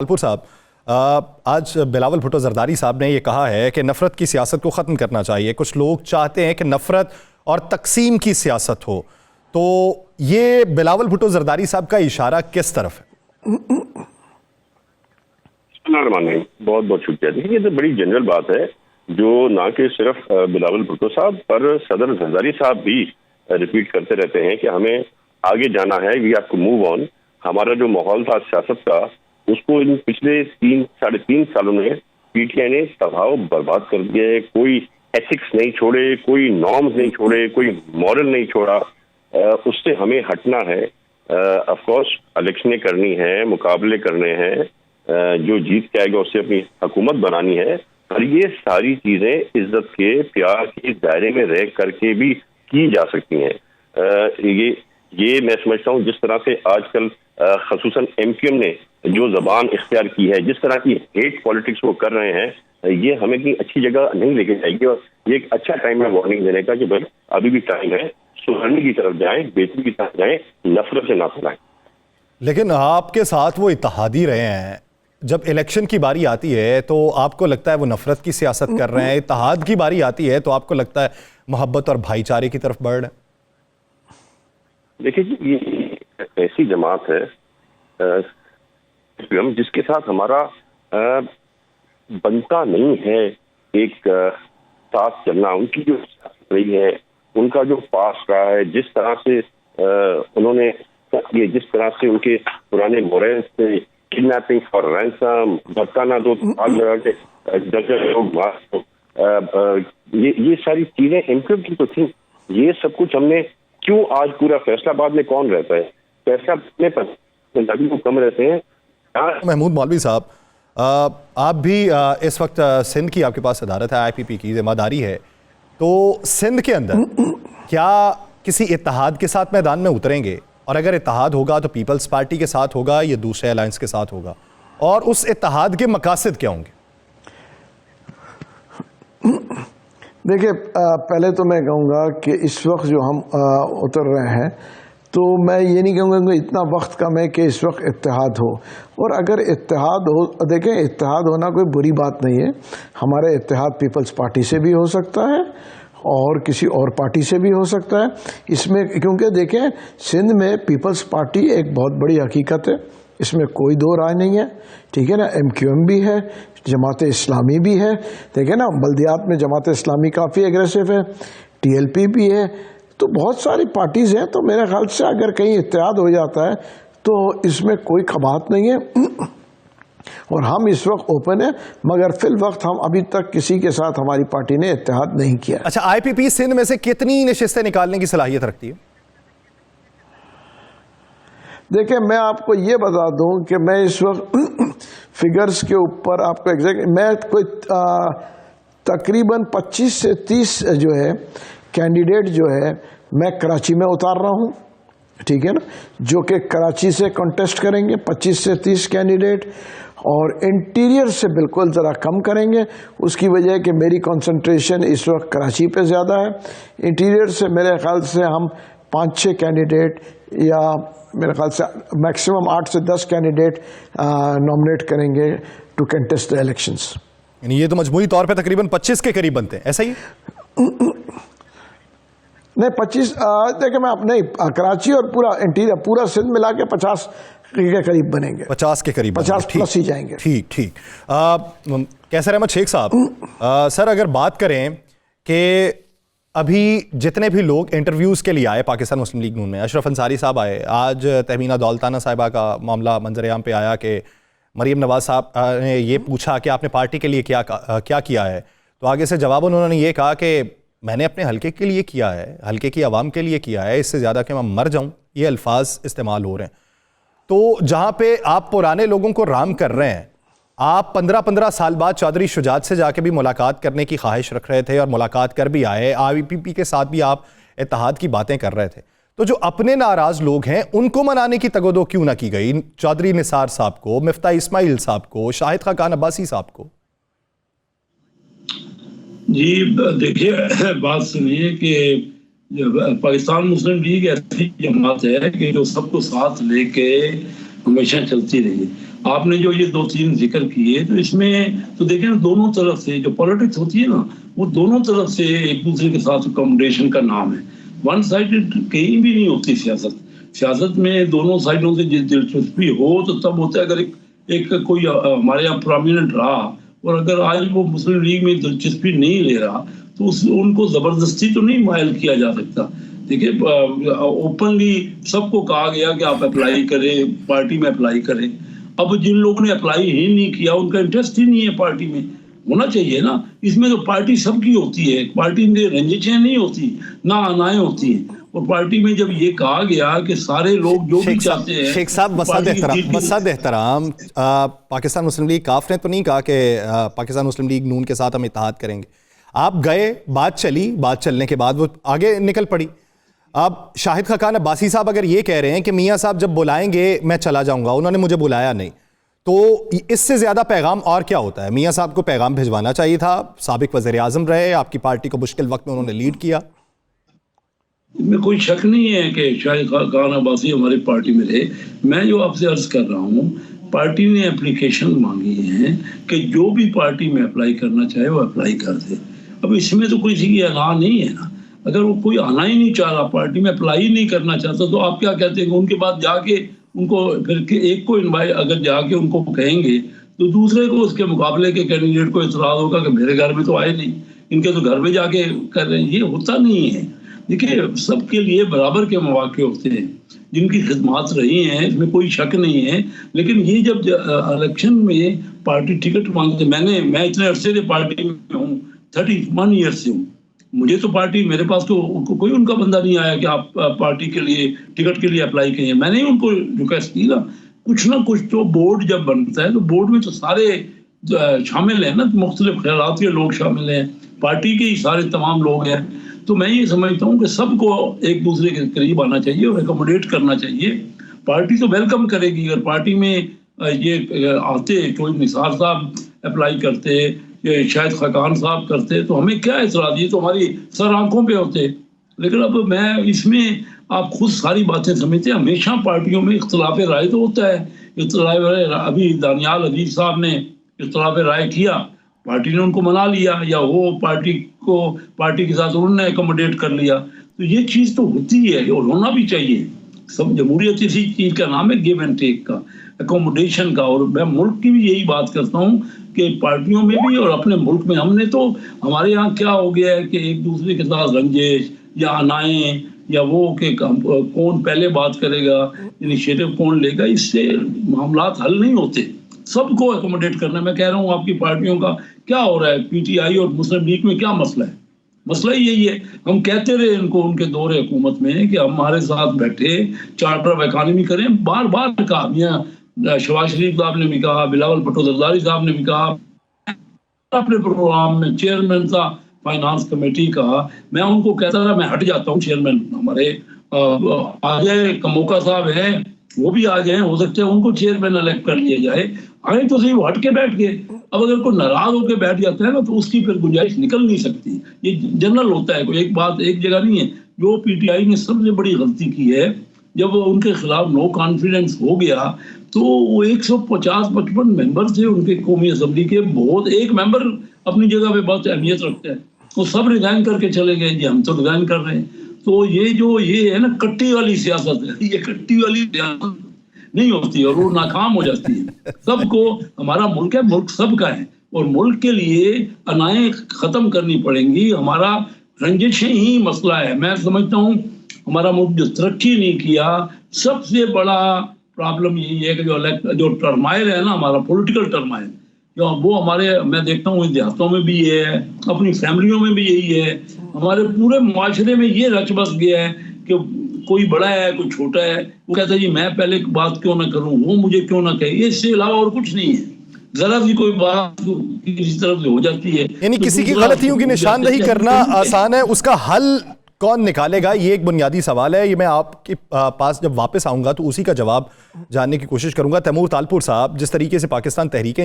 پور صاحب، آج بلاول بھٹو زرداری صاحب نے یہ کہا ہے کہ نفرت کی سیاست کو ختم کرنا چاہیے. کچھ لوگ چاہتے ہیں کہ نفرت اور تقسیم کی سیاست ہو. تو یہ بلاول بھٹو زرداری صاحب کا اشارہ کس طرف ہے؟ بہت بہت شکریہ. دیکھیے یہ تو بڑی جنرل بات ہے جو نہ کہ صرف بلاول بھٹو صاحب پر صدر زرداری صاحب بھی ریپیٹ کرتے رہتے ہیں کہ ہمیں آگے جانا ہے. We have to move on. ہمارا جو ماحول تھا سیاست کا اس کو ان پچھلے 3-3.5 سالوں میں پی ٹی آئی نے تباہ و برباد کر دیا ہے. کوئی ایتھکس نہیں چھوڑے, کوئی نارمز نہیں چھوڑے, کوئی مورل نہیں چھوڑا. اس سے ہمیں ہٹنا ہے. آف کورس الیکشنیں کرنی ہیں, مقابلے کرنے ہیں, جو جیت کے آئے گا اس سے اپنی حکومت بنانی ہے. اور یہ ساری چیزیں عزت کے, پیار کے دائرے میں رہ کر کے بھی کی جا سکتی ہیں. یہ میں سمجھتا ہوں جس طرح سے آج کل خصوصاً ایم کیو ایم نے جو زبان اختیار کی ہے, جس طرح کی ہیٹ پالیٹکس وہ کر رہے ہیں, یہ ہمیں کہیں اچھی جگہ نہیں لے کے جائے گی. اور یہ ایک اچھا ٹائم ہے وارننگ دینے کا کہ بھائی ابھی بھی ٹائم ہے, سدھرنے کی طرف جائیں, بہتری کی طرف جائیں, نفرت سے نہ پھیلائیں. لیکن آپ کے ساتھ وہ اتحادی رہے ہیں, جب الیکشن کی باری آتی ہے تو آپ کو لگتا ہے وہ نفرت کی سیاست کر رہے ہیں, اتحاد کی باری آتی ہے تو آپ کو لگتا ہے محبت اور بھائی چارے کی طرف بڑھ رہے ہیں. دیکھیے جی, یہ ایسی جماعت ہے جس کے ساتھ ہمارا بنتا نہیں ہے ایک ساتھ چلنا. ان کی جو سیاست رہی ہے, ان کا جو پاس رہا ہے, جس طرح سے انہوں نے جس طرح سے ان کے پرانے مورینس سے کڈنیپنگ فار رینسم, بھٹکانا دو لگا کے لوگ مار, یہ ساری چیزیں ایم کیو ایم کی تو تھیں. یہ سب کچھ ہم نے کیوں آج پورا فیصلہ آباد میں کون رہتا ہے, فیصلہ میں پنجابی کو کم رہتے ہیں. محمود مولوی صاحب, آپ بھی اس وقت سندھ کی آپ کے پاس صدارت ہے, آئی پی پی کی ذمہ داری ہے, تو سندھ کے اندر کیا کسی اتحاد کے ساتھ میدان میں اتریں گے؟ اور اگر اتحاد ہوگا تو پیپلز پارٹی کے ساتھ ہوگا یا دوسرے الائنس کے ساتھ ہوگا؟ اور اس اتحاد کے مقاصد کیا ہوں گے؟ دیکھیں, پہلے تو میں کہوں گا کہ اس وقت جو ہم اتر رہے ہیں تو میں یہ نہیں کہوں گا کہ اتنا وقت کم ہے کہ اس وقت اتحاد ہو. اور اگر اتحاد ہو, دیکھیں اتحاد ہونا کوئی بری بات نہیں ہے. ہمارا اتحاد پیپلز پارٹی سے بھی ہو سکتا ہے اور کسی اور پارٹی سے بھی ہو سکتا ہے. اس میں کیونکہ دیکھیں سندھ میں پیپلز پارٹی ایک بہت بڑی حقیقت ہے, اس میں کوئی دو رائے نہیں ہے, ٹھیک ہے نا. ایم کیو ایم بھی ہے, جماعت اسلامی بھی ہے, دیکھیں نا بلدیات میں جماعت اسلامی کافی اگریسو ہے, ٹی ایل پی بھی ہے, تو بہت ساری پارٹیز ہیں. تو میرے خیال سے اگر کہیں اتحاد ہو جاتا ہے تو اس میں کوئی قباحت نہیں ہے. اور ہم اس وقت اوپن ہیں, مگر فی الوقت ہم ابھی تک کسی کے ساتھ ہماری پارٹی نے اتحاد نہیں کیا. اچھا, آئی پی پی سندھ میں سے کتنی نشستیں نکالنے کی صلاحیت رکھتی ہے؟ دیکھیں میں آپ کو یہ بتا دوں کہ میں اس وقت فگرز کے اوپر آپ کو ایگزیکٹ, میں کوئی تقریباً 25 سے 30 جو ہے کینڈیڈیٹ جو ہے میں کراچی میں اتار رہا ہوں, ٹھیک ہے نا, جو کہ کراچی سے کنٹیسٹ کریں گے 25 سے 30 کینڈیڈیٹ, اور انٹیریئر سے بالکل ذرا کم کریں گے. اس کی وجہ ہے کہ میری کنسنٹریشن اس وقت کراچی پہ زیادہ ہے. انٹیریئر سے میرے خیال سے ہم 5-6 کینڈیڈیٹ یا میرے خیال سے میکسیمم 8 سے 10 کینڈیڈیٹ نامنیٹ کریں گے ٹو کنٹیسٹ دا الیکشنز. یعنی یہ تو مجموعی طور پہ تقریباً 25 کے قریب بنتے ہیں, ایسا ہی؟ نہیں 25, دیکھیں میں نہیں, کراچی اور پورا انٹیریئر پورا سندھ ملا کے 50 کے قریب بنیں گے. 50 کے قریب, 50 پلس ہی جائیں گے. ٹھیک ٹھیک. کیسر احمد شیخ صاحب, سر اگر بات کریں کہ ابھی جتنے بھی لوگ انٹرویوز کے لیے آئے پاکستان مسلم لیگ نون میں, اشرف انصاری صاحب آئے, آج تہمینہ دولتانہ صاحبہ کا معاملہ منظر عام پہ آیا کہ مریم نواز صاحب نے یہ پوچھا کہ آپ نے پارٹی کے لیے کیا کیا ہے, تو آگے سے جواب انہوں نے یہ کہا کہ میں نے اپنے حلقے کے لیے کیا ہے, حلقے کی عوام کے لیے کیا ہے, اس سے زیادہ کہ میں مر جاؤں, یہ الفاظ استعمال ہو رہے ہیں. تو جہاں پہ آپ پرانے لوگوں کو رام کر رہے ہیں, آپ 15 سال بعد چودھری شجاعت سے جا کے بھی ملاقات کرنے کی خواہش رکھ رہے تھے اور ملاقات کر بھی آئے, آئی پی پی کے ساتھ بھی آپ اتحاد کی باتیں کر رہے تھے. تو جو اپنے ناراض لوگ ہیں ان کو منانے کی تگ و دو کیوں نہ کی گئی؟ چودھری نثار صاحب کو, مفتاح اسماعیل صاحب کو, شاہد خاقان عباسی صاحب کو. جی دیکھیے, بات سنیے کہ پاکستان مسلم لیگ ایسی جماعت ہے کہ جو سب کو ساتھ لے کے ہمیشہ چلتی رہی. آپ نے جو یہ 2-3 ذکر کیے تو اس میں تو دیکھیں دونوں طرف سے جو پالیٹکس ہوتی ہے نا وہ دونوں طرف سے ایک دوسرے کے ساتھ اکوموڈیشن کا نام ہے. ون سائڈڈ کہیں بھی نہیں ہوتی سیاست میں دونوں سائڈوں سے دلچسپی ہو تو تب ہوتا ہے. اگر ایک کوئی ہمارے یہاں پرومیننٹ رہا اور اگر آج وہ مسلم لیگ میں دلچسپی نہیں لے رہا تو ان کو زبردستی تو نہیں مائل کیا جا سکتا. دیکھیے اوپنلی سب کو کہا گیا کہ آپ اپلائی کریں, پارٹی میں اپلائی کریں. اب جن لوگوں نے اپلائی ہی نہیں کیا ان کا انٹرسٹ ہی نہیں ہے پارٹی میں. ہونا چاہیے نا, اس میں تو پارٹی سب کی ہوتی ہے, پارٹی میں رنجشیں نہیں ہوتی نہ آنائیں ہوتی ہیں. اور پارٹی میں جب یہ کہا گیا کہ سارے لوگ جو بھی چاہتے ہیں. شیخ صاحب بسد احترام, پاکستان مسلم لیگ کاف نے تو نہیں کہا کہ پاکستان مسلم لیگ نون کے ساتھ ہم اتحاد کریں گے. آپ گئے, بات چلی, بات چلنے کے بعد وہ آگے نکل پڑی. اب شاہد خاقان عباسی صاحب اگر یہ کہہ رہے ہیں کہ میاں صاحب جب بلائیں گے میں چلا جاؤں گا, انہوں نے مجھے بلایا نہیں, تو اس سے زیادہ پیغام اور کیا ہوتا ہے؟ میاں صاحب کو پیغام بھجوانا چاہیے تھا. سابق وزیر اعظم رہے, آپ کی پارٹی کو مشکل وقت میں انہوں نے لیڈ کیا. اس میں کوئی شک نہیں ہے کہ شاہد خاقان عباسی ہماری پارٹی میں رہے. میں جو آپ سے عرض کر رہا ہوں, پارٹی نے اپلیکیشن مانگی ہیں کہ جو بھی پارٹی میں اپلائی کرنا چاہے وہ اپلائی کر دے. اب اس میں تو کسی کی انا نہیں ہے نا. اگر وہ کوئی آنا ہی نہیں چاہ رہا, پارٹی میں اپلائی نہیں کرنا چاہتا, تو آپ کیا کہتے ہیں کہ ان کے بعد جا کے ان کو پھر ایک کو انوائٹ اگر جا کے ان کو کہیں گے تو دوسرے کو اس کے مقابلے کے کینڈیڈیٹ کو اعتراض ہوگا کہ میرے گھر میں تو آئے نہیں, ان کے تو گھر میں جا کے کر رہے ہیں. یہ ہوتا نہیں ہے. دیکھیے سب کے لیے برابر کے مواقع ہوتے ہیں. جن کی خدمات رہی ہیں اس میں کوئی شک نہیں ہے, لیکن یہ جب الیکشن میں پارٹی ٹکٹ مانگتے, میں اتنے عرصے سے پارٹی میں ہوں, 31 ایئر سے ہوں. مجھے تو پارٹی, میرے پاس تو کوئی ان کا بندہ نہیں آیا کہ آپ پارٹی کے لیے ٹکٹ کے لیے اپلائی کریں. میں نے ان کو ریکویسٹ کی نا. کچھ نہ کچھ تو بورڈ جب بنتا ہے تو بورڈ میں تو سارے شامل ہیں نا, مختلف خیالات کے لوگ شامل ہیں, پارٹی کے ہی سارے تمام لوگ ہیں. تو میں یہ سمجھتا ہوں کہ سب کو ایک دوسرے کے قریب آنا چاہیے اور ایکوموڈیٹ کرنا چاہیے. پارٹی تو ویلکم کرے گی. اگر پارٹی میں یہ آتے, کوئی نثار صاحب اپلائی کرتے, شاید خاقان صاحب کرتے, تو ہمیں کیا اعتراض, یہ تو ہماری سر آنکھوں پہ ہوتے. لیکن اب میں اس میں آپ خود ساری باتیں سمجھتے ہیں. ہمیشہ پارٹیوں میں اختلاف رائے تو ہوتا ہے. اختلاف رائے, ابھی دانیال عزیز صاحب نے اختلاف رائے کیا, پارٹی نے ان کو منا لیا, یا وہ پارٹی کے ساتھ انہوں نے ایکوموڈیٹ کر لیا. تو یہ چیز تو ہوتی ہے اور ہونا بھی چاہیے. سب جمہوریت اسی چیز کا نام ہے, گیو اینڈ ٹیک کا, ایکوموڈیشن کا. اور میں ملک کی بھی یہی بات کرتا ہوں کہ پارٹیوں میں بھی اور اپنے ملک میں ہم نے تو, ہمارے یہاں کیا ہو گیا ہے کہ ایک دوسرے کے ساتھ رنجش یا انائیں یا وہ کہ کون پہلے بات کرے گا, انیشیٹو کون لے گا, اس سے معاملات حل نہیں ہوتے. سب کو ایکوموڈیٹ کرنا. میں کہہ رہا ہوں آپ کی پارٹیوں کا کیا ہو رہا ہے, پی ٹی آئی اور مسلم لیگ میں کیا مسئلہ ہے؟ مسئلہ یہی ہے. ہم کہتے رہے ان کو ان کے دور حکومت میں کہ ہمارے ساتھ بیٹھے چارٹر آف اکانومی کریں. بار بار کہا, میاں شہباز شریف صاحب نے بھی کہا, بلاول بھٹو زرداری صاحب نے بھی کہا, اپنے پروگرام میں چیئرمین تھا فائنانس کمیٹی کا, میں ان کو کہتا تھا میں ہٹ جاتا ہوں چیئرمین. ہمارے آگے کموکا صاحب ہیں, وہ بھی آ جائیں, ہو سکتا ہے ان کو چیئرمین الیکٹ کر لیا جائے. آئے تو صحیح, وہ ہٹ کے بیٹھ گئے. اب اگر کوئی ناراض ہو کے بیٹھ جاتا ہے نا تو اس کی پھر گنجائش نکل نہیں سکتی. یہ جنرل ہوتا ہے, کوئی ایک بات ایک جگہ نہیں ہے. جو پی ٹی آئی نے سب سے بڑی غلطی کی ہے, جب ان کے خلاف نو کانفیڈنس ہو گیا تو وہ 150-55 ممبر تھے ان کے قومی اسمبلی کے, بہت ایک ممبر اپنی جگہ پہ بہت اہمیت رکھتا ہے, وہ سب ریزائن کر کے چلے گئے. جی ہم تو ریزائن کر رہے ہیں. تو یہ ہے نا کٹی والی سیاست ہے, یہ کٹی والی سیاست نہیں ہوتی اور وہ ناکام ہو جاتی ہے. سب کو, ہمارا ملک ہے, ملک سب کا ہے, اور ملک کے لیے انائیں ختم کرنی پڑیں گی. ہمارا رنجشیں ہی مسئلہ ہے. میں سمجھتا ہوں ہمارا ملک جو ترقی نہیں کیا, سب سے بڑا پرابلم یہی ہے کہ جو ٹرمائل ہے نا, ہمارا پولیٹیکل ٹرمائل, وہ ہمارے, میں دیکھتا ہوں دیہاتوں میں بھی ہے, اپنی فیملیوں میں بھی یہی ہے, ہمارے پورے معاشرے میں یہ رچ بس گیا ہے کہ کوئی بڑا ہے کوئی چھوٹا ہے, وہ کہتا ہے جی میں پہلے بات کیوں نہ کروں, وہ مجھے کیوں نہ کہے. اس سے علاوہ اور کچھ نہیں ہے. ذرا بھی کوئی بات کسی طرف سے ہو جاتی ہے, یعنی کسی کی غلطیوں کی نشاندہی کرنا آسان ہے, اس کا حل کون نکالے گا, یہ ایک بنیادی سوال ہے. یہ میں آپ کے پاس جب واپس آؤں گا تو اسی کا جواب جاننے کی کوشش کروں گا. تیمور تالپور صاحب, جس طریقے سے پاکستان تحریک